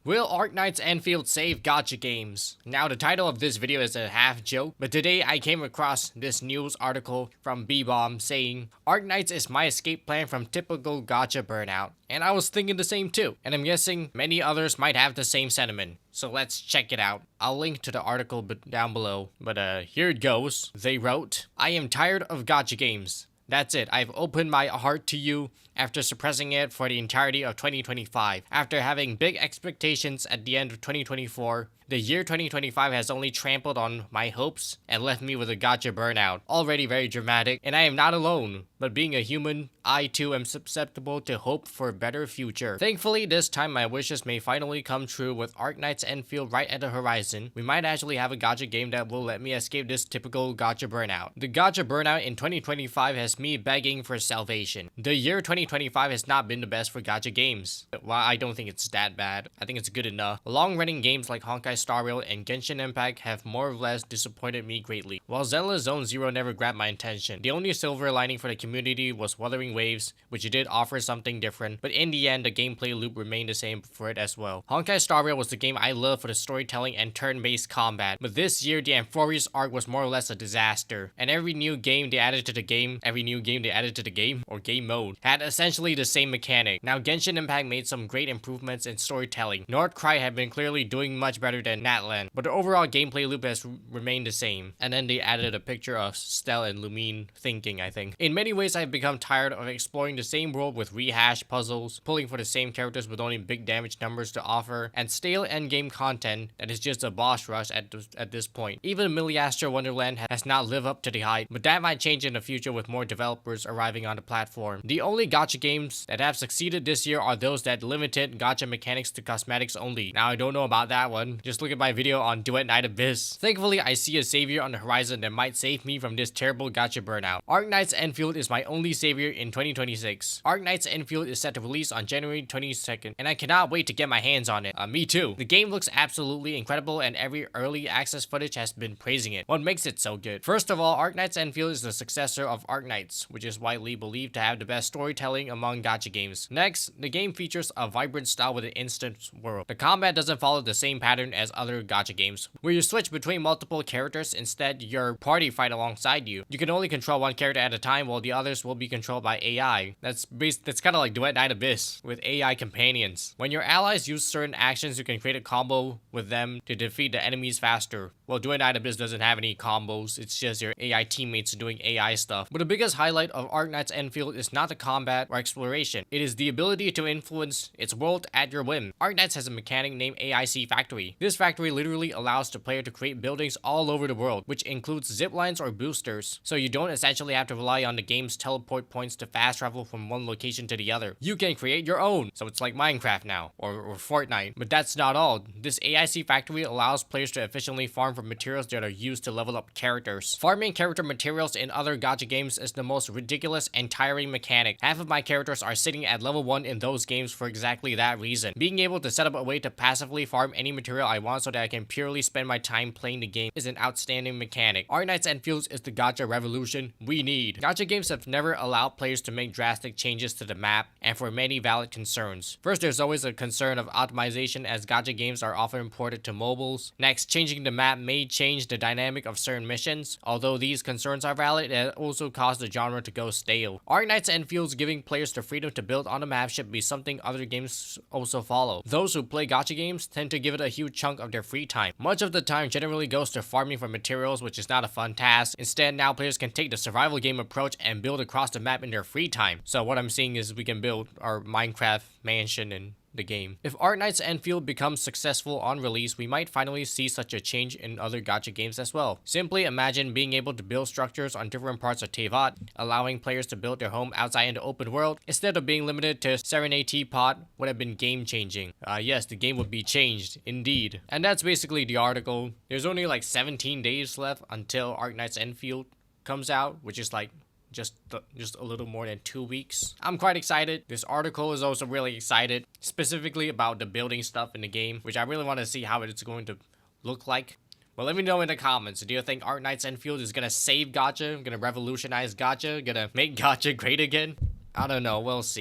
Will Arknights Endfield save gacha games? Now, the title of this video is a half joke, but today I came across this news article from B-Bomb saying, Arknights is my escape plan from typical gacha burnout. And I was thinking the same too, and I'm guessing many others might have the same sentiment. So let's check it out. I'll link to the article down below, but here it goes. They wrote, I am tired of gacha games. That's it. I've opened my heart to you after suppressing it for the entirety of 2025. After having big expectations at the end of 2024, the year 2025 has only trampled on my hopes and left me with a gacha burnout. Already very dramatic, and I am not alone. But being a human, I too am susceptible to hope for a better future. Thankfully, this time my wishes may finally come true with Arknights Endfield right at the horizon. We might actually have a gacha game that will let me escape this typical gacha burnout. The gacha burnout in 2025 has me begging for salvation. The year 2025 has not been the best for gacha games. Well, I don't think it's that bad. I think it's good enough. Long-running games like Honkai Star Rail and Genshin Impact have more or less disappointed me greatly. While Zenless Zone Zero never grabbed my attention, the only silver lining for the community was Wuthering Waves, which did offer something different, but in the end, the gameplay loop remained the same for it as well. Honkai Star Rail was the game I loved for the storytelling and turn-based combat, but this year, the Amphorius arc was more or less a disaster, and every new game they added to the game, or game mode, had essentially the same mechanic. Now, Genshin Impact made some great improvements in storytelling. Northcry have been clearly doing much better than Natlan, but the overall gameplay loop has remained the same. And then they added a picture of Stell and Lumine thinking, I think. In many ways, I've become tired of exploring the same world with rehashed puzzles, pulling for the same characters with only big damage numbers to offer, and stale endgame content that is just a boss rush at this point. Even Milliastra Wonderland has not lived up to the hype, but that might change in the future with more developers arriving on the platform. The only gacha games that have succeeded this year are those that limited gacha mechanics to cosmetics only. Now, I don't know about that one. Just look at my video on Duet Night Abyss. Thankfully, I see a savior on the horizon that might save me from this terrible gacha burnout. Arknights Endfield is my only savior in 2026. Arknights Endfield is set to release on January 22nd, and I cannot wait to get my hands on it. Me too. The game looks absolutely incredible, and every early access footage has been praising it. What makes it so good? First of all, Arknights Endfield is the successor of Arknights, which is widely believed to have the best storytelling among gacha games. Next, the game features a vibrant style with an instant world. The combat doesn't follow the same pattern as other gacha games, where you switch between multiple characters. Instead, your party fight alongside you. You can only control one character at a time, while the others will be controlled by AI. That's kind of like Duet Night Abyss with AI companions. When your allies use certain actions, you can create a combo with them to defeat the enemies faster. Well, Duet Night Abyss doesn't have any combos, it's just your AI teammates doing AI stuff. But the biggest highlight of Arknights Endfield is not the combat or exploration, it is the ability to influence its world at your whim. Arknights has a mechanic named AIC Factory. This factory literally allows the player to create buildings all over the world, which includes zip lines or boosters, so you don't essentially have to rely on the game's teleport points to fast travel from one location to the other. You can create your own, so it's like Minecraft now, or Fortnite. But that's not all. This AIC Factory allows players to efficiently farm for materials that are used to level up characters. Farming character materials in other gacha games is the most ridiculous and tiring mechanic. Half of my characters are sitting at level 1 in those games for exactly that reason. Being able to set up a way to passively farm any material I want so that I can purely spend my time playing the game is an outstanding mechanic. Arknights Endfield is the gacha revolution we need. Gacha games have never allowed players to make drastic changes to the map, and for many valid concerns. First, there's always a concern of optimization, as gacha games are often ported to mobiles. Next, changing the map may change the dynamic of certain missions. Although these concerns are valid, it also caused the genre to go stale. Arknights Endfield giving players the freedom to build on the map should be something other games also follow. Those who play gacha games tend to give it a huge chunk of their free time. Much of the time generally goes to farming for materials, which is not a fun task. Instead, now players can take the survival game approach and build across the map in their free time. So what I'm seeing is we can build our Minecraft mansion in the game. If Arknights Endfield becomes successful on release, we might finally see such a change in other gacha games as well. Simply imagine being able to build structures on different parts of Tevat, allowing players to build their home outside in the open world, instead of being limited to Serenade Teapot would have been game-changing. Yes, the game would be changed, indeed. And that's basically the article. There's only like 17 days left until Arknights Endfield comes out, which is like just a little more than 2 weeks. I'm quite excited. This article is also really excited, specifically about the building stuff in the game, which I really want to see how it's going to look like. Well, let me know in the comments. Do you think Arknights Endfield is gonna save gacha, gonna revolutionize gacha, gonna make gacha great again? I don't know, we'll see.